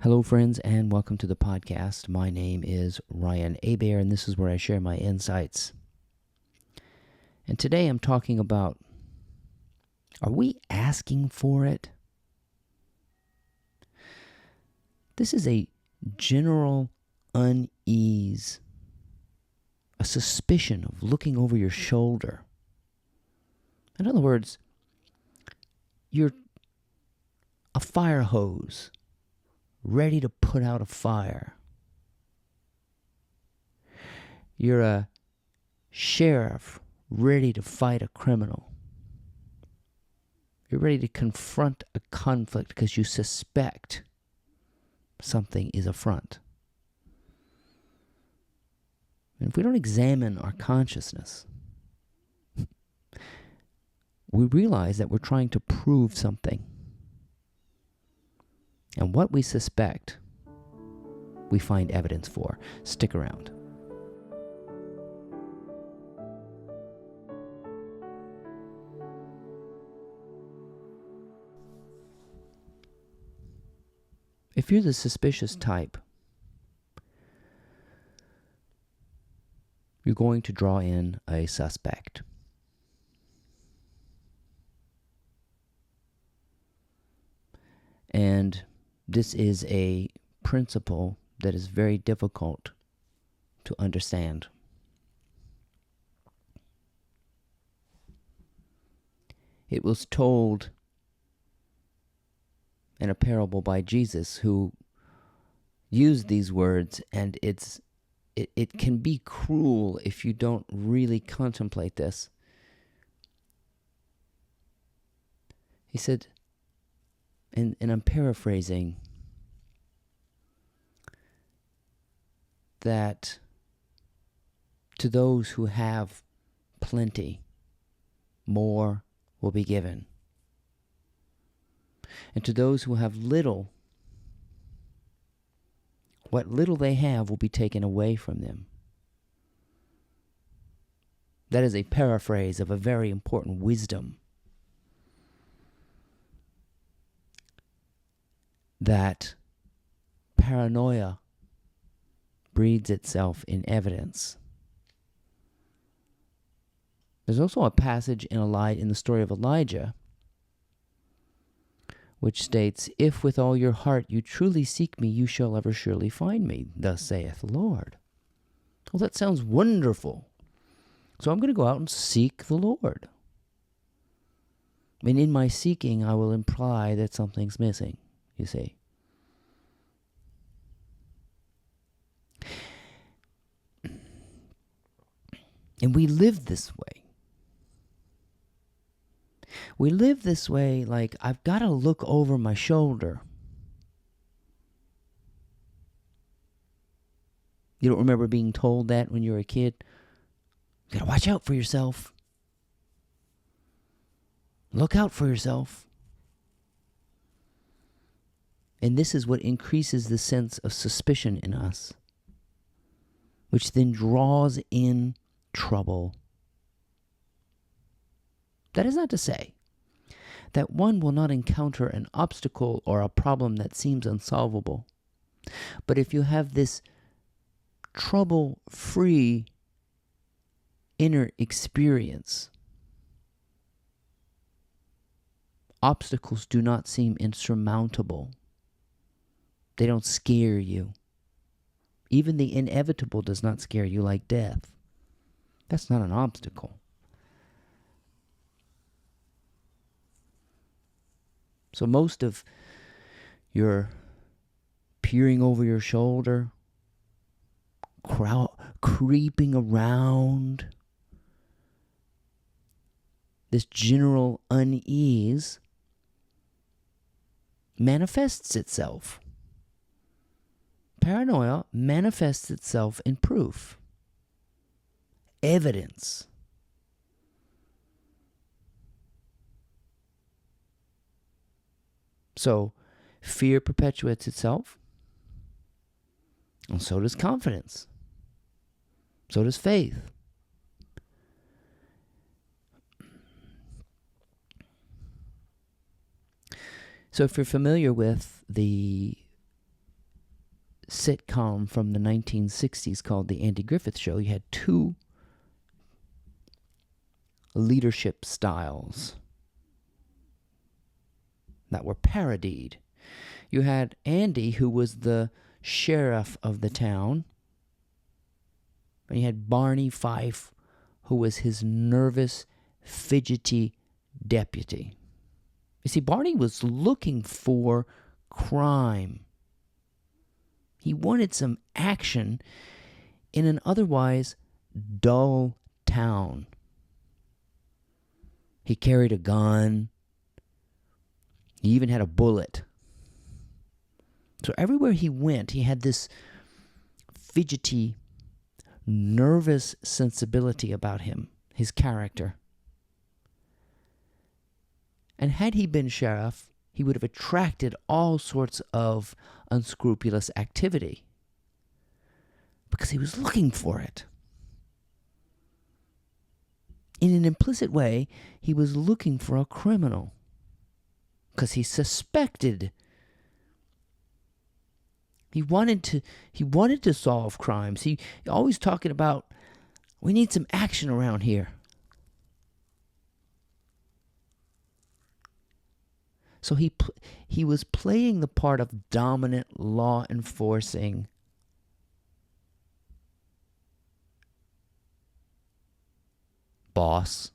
Hello, friends, and welcome to the podcast. My name is Ryan Abair, and this is where I share my insights. And today I'm talking about, are we asking for it? This is a general unease, a suspicion of looking over your shoulder. In other words, you're a fire hose ready to put out a fire. You're a sheriff ready to fight a criminal. You're ready to confront a conflict because you suspect something is affront. And if we don't examine our consciousness, we realize that we're trying to prove something. And what we suspect, we find evidence for. Stick around. If you're the suspicious type, you're going to draw in a suspect. And this is a principle that is very difficult to understand. It was told in a parable by Jesus, who used these words, and it can be cruel if you don't really contemplate this. He said, and I'm paraphrasing, that to those who have plenty, more will be given. And to those who have little, what little they have will be taken away from them. That is a paraphrase of a very important wisdom that paranoia breeds itself in evidence. There's also a passage in the story of Elijah which states, "If with all your heart you truly seek me, you shall ever surely find me, thus saith the Lord." Well, that sounds wonderful. So I'm going to go out and seek the Lord. And in my seeking, I will imply that something's missing, you see. And we live this way. We live this way like, I've got to look over my shoulder. You don't remember being told that when you were a kid? You got to watch out for yourself. Look out for yourself. And this is what increases the sense of suspicion in us, which then draws in trouble. That is not to say that one will not encounter an obstacle or a problem that seems unsolvable. But if you have this trouble-free inner experience, obstacles do not seem insurmountable. They don't scare you. Even the inevitable does not scare you like death. That's not an obstacle. So most of your peering over your shoulder, creeping around, this general unease manifests itself. Paranoia manifests itself in proof, evidence. So, fear perpetuates itself, and so does confidence. So does faith. So if you're familiar with the sitcom from the 1960s called The Andy Griffith Show, you had two leadership styles that were parodied. You had Andy, who was the sheriff of the town, and you had Barney Fife, who was his nervous, fidgety deputy. You see, Barney was looking for crime. He wanted some action in an otherwise dull town. He carried a gun. He even had a bullet. So everywhere he went, he had this fidgety, nervous sensibility about him, his character. And had he been sheriff, he would have attracted all sorts of unscrupulous activity because he was looking for it. In an implicit way, he was looking for a criminal because he suspected. He wanted to solve crimes. He always talking about, we need some action around here. So he was playing the part of dominant law enforcing boss.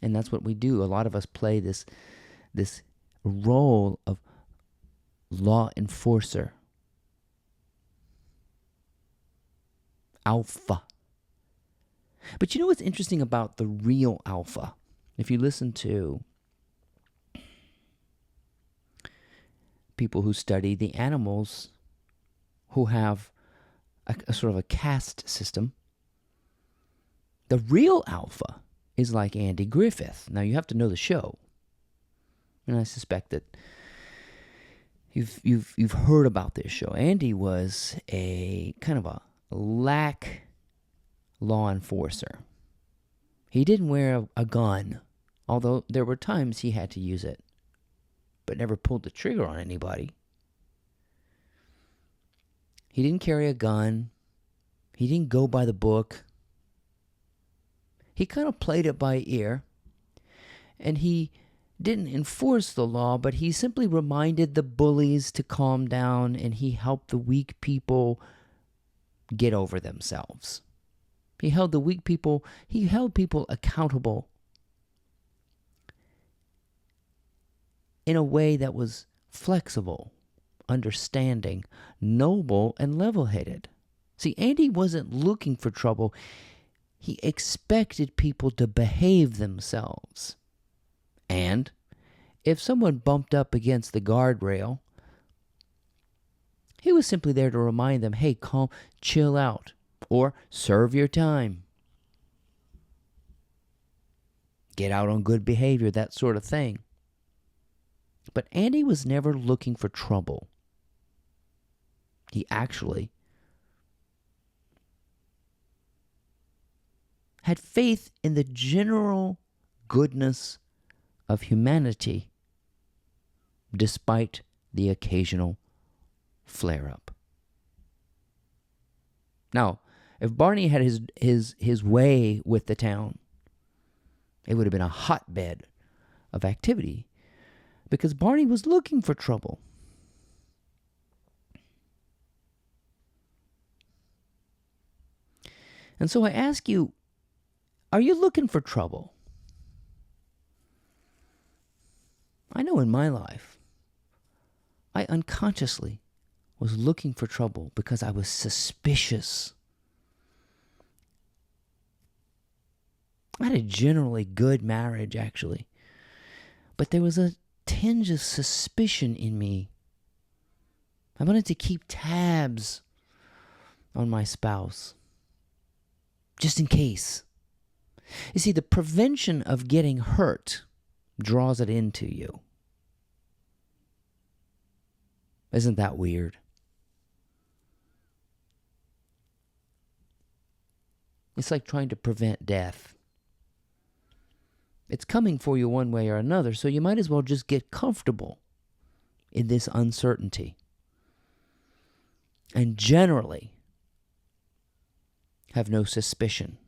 And that's what we do. A lot of us play this role of law enforcer. Alpha. But you know what's interesting about the real alpha? If you listen to people who study the animals who have a sort of a caste system, the real alpha is like Andy Griffith. Now you have to know the show, and I suspect that you've heard about this show. Andy was a kind of a lack law enforcer. He didn't wear a gun, although there were times he had to use it, but never pulled the trigger on anybody. He didn't carry a gun. He didn't go by the book. He kind of played it by ear, and he didn't enforce the law, but he simply reminded the bullies to calm down, and he helped the weak people get over themselves. He held people accountable in a way that was flexible, understanding, noble, and level-headed. See, Andy wasn't looking for trouble. He expected people to behave themselves. And if someone bumped up against the guardrail, he was simply there to remind them, hey, calm, chill out, or serve your time. Get out on good behavior, that sort of thing. But Andy was never looking for trouble. He actually had faith in the general goodness of humanity despite the occasional flare-up. Now, if Barney had his way with the town, it would have been a hotbed of activity because Barney was looking for trouble. And so I ask you, are you looking for trouble? I know in my life, I unconsciously was looking for trouble because I was suspicious. I had a generally good marriage, actually. But there was a tinge of suspicion in me. I wanted to keep tabs on my spouse, just in case. You see, the prevention of getting hurt draws it into you. Isn't that weird? It's like trying to prevent death. It's coming for you one way or another, so you might as well just get comfortable in this uncertainty. And generally have no suspicion.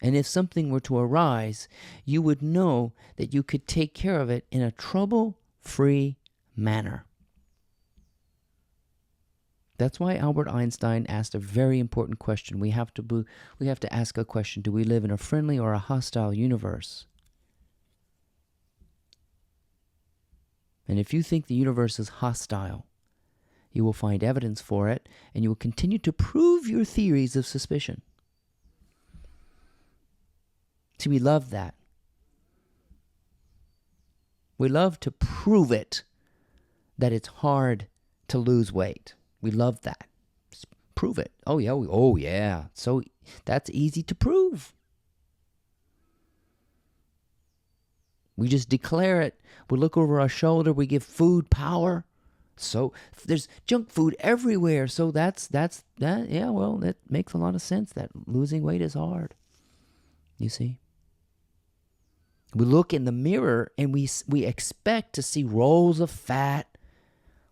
And if something were to arise, you would know that you could take care of it in a trouble-free manner. That's why Albert Einstein asked a very important question. We have to ask a question. Do we live in a friendly or a hostile universe? And if you think the universe is hostile, you will find evidence for it, and you will continue to prove your theories of suspicion. See, we love that. We love to prove it, that it's hard to lose weight. We love that. Just prove it. Oh yeah. So that's easy to prove. We just declare it. We look over our shoulder. We give food power. So there's junk food everywhere. So that's that. Yeah, well, that makes a lot of sense that losing weight is hard. You see? We look in the mirror and we expect to see rolls of fat,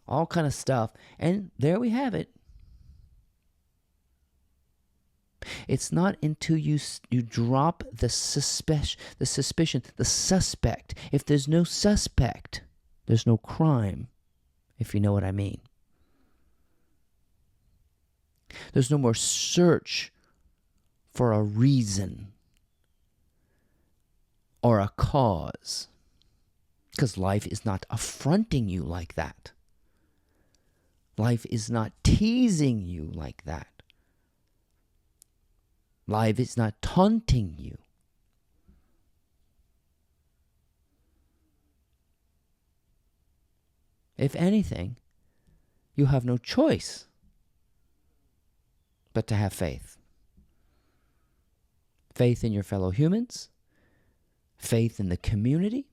all kind of stuff. And there we have it. It's not until you drop the suspect. If there's no suspect, there's no crime, if you know what I mean. There's no more search for a reason or a cause, because life is not affronting you like that. Life is not teasing you like that. Life is not taunting you. If anything, you have no choice but to have faith. Faith in your fellow humans, faith in the community,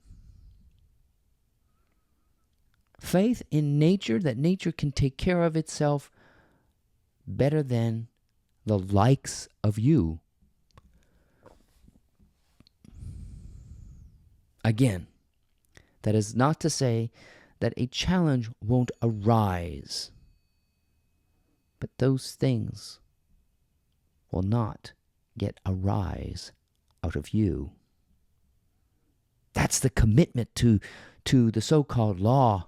faith in nature, that nature can take care of itself better than the likes of you. Again, that is not to say that a challenge won't arise, but those things will not get a rise out of you. That's the commitment to the so-called law.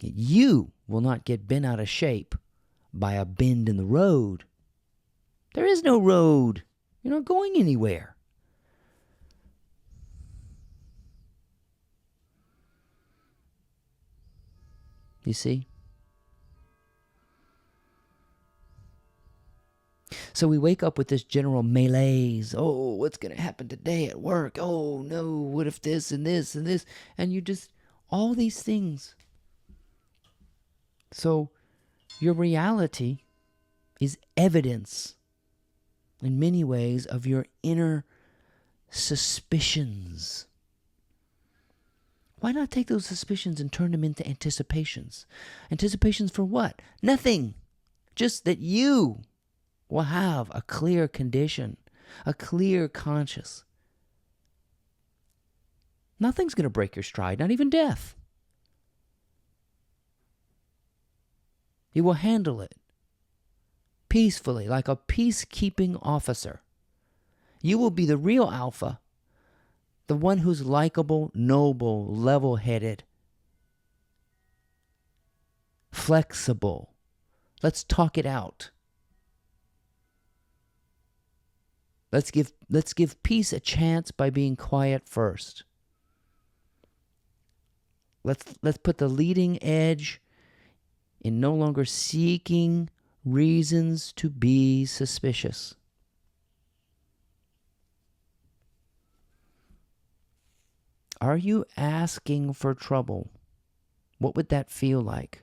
You will not get bent out of shape by a bend in the road. There is no road. You're not going anywhere. You see? So we wake up with this general malaise. Oh, what's going to happen today at work? Oh, no, what if this and this and this? And you just, all these things. So your reality is evidence in many ways of your inner suspicions. Why not take those suspicions and turn them into anticipations? Anticipations for what? Nothing. Just that you will have a clear condition, a clear conscience. Nothing's going to break your stride, not even death. You will handle it peacefully, like a peacekeeping officer. You will be the real alpha, the one who's likable, noble, level-headed, flexible. Let's talk it out. Let's give peace a chance by being quiet first. Let's put the leading edge in no longer seeking reasons to be suspicious. Are you asking for trouble? What would that feel like?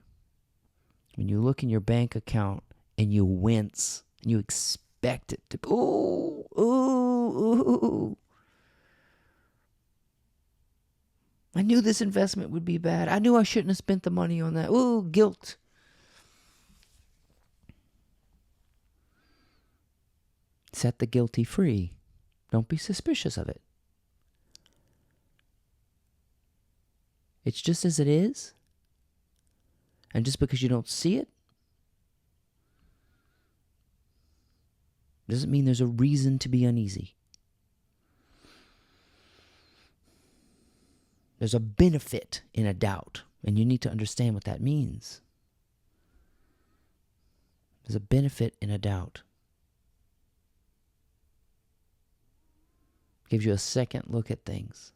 When you look in your bank account and you wince, and you expect it to, ooh. I knew this investment would be bad. I knew I shouldn't have spent the money on that. Ooh, guilt. Set the guilty free. Don't be suspicious of it. It's just as it is. And just because you don't see it doesn't mean there's a reason to be uneasy. There's a benefit in a doubt, and you need to understand what that means. There's a benefit in a doubt. Gives you a second look at things.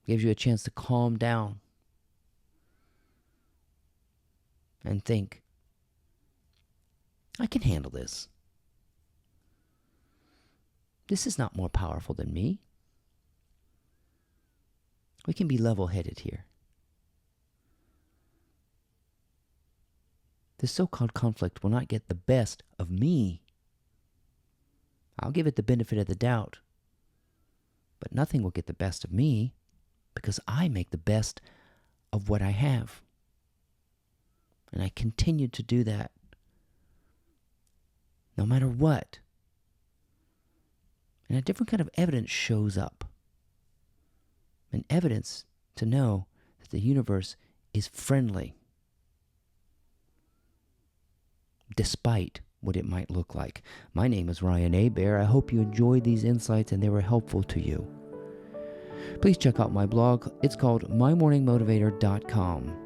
Gives you a chance to calm down and think, I can handle this. This is not more powerful than me. We can be level-headed here. This so-called conflict will not get the best of me. I'll give it the benefit of the doubt. But nothing will get the best of me because I make the best of what I have. And I continue to do that no matter what. And a different kind of evidence shows up. An evidence to know that the universe is friendly, despite what it might look like. My name is Ryan Hebert. I hope you enjoyed these insights and they were helpful to you. Please check out my blog. It's called mymorningmotivator.com.